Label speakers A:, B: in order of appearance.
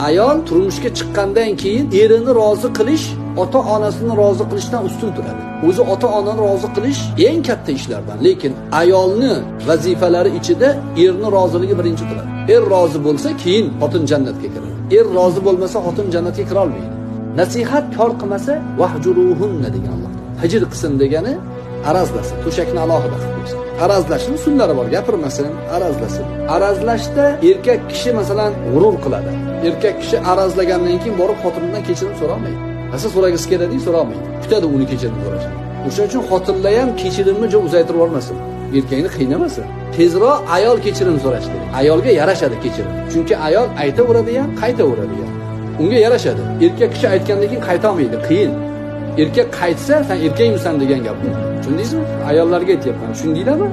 A: Ayol turmushga chiqqandan keyin erini rozi qilish ota-onasini rozi qilishdan ustun turadi. O'zi ota-onani rozi qilish eng katta ishlardan, lekin ayolni vazifalari ichida erni roziligi birinchi turadi. Er rozi bo'lsa, keyin xotin jannatga kiradi. Er rozi bo'lmasa, xotin jannatga kira olmaydi. Nasihat kor qilmasa, vahjuruhunna degan Alloh. Hijr qilsin degani arazlasin, to'shakni alohida qilib qo'ysin. Arazlashning sunnalari bor, gapirmasin, arazlasin. Arazlashda erkak kishi masalan g'urur qiladi. Erkak kishi arazlagandan keyin borib xotinidan kechirim so'ramaydi. Asa so'ragisi keladi-yu, so'ramaydi. Kutadi uni kechirim so'rashni. O'sha uchun xotinlar ham kechirimni uzaytirib yubormasin. Erkakni qiynamasin. Tezroq ayol kechirim so'rash kerak. Ayolga yarashadi kechirim. Chunki ayol aytaveradi ham, qaytaveradi ham. Unga yarashadi. Erkak kishi aytgandan keyin qayta olmaydi, qiyin. Erkak qaytsa, sen erkakmisan degan gap bu. Tushundingizmi? Ayollarga aytyapman. Tushundinglarmi?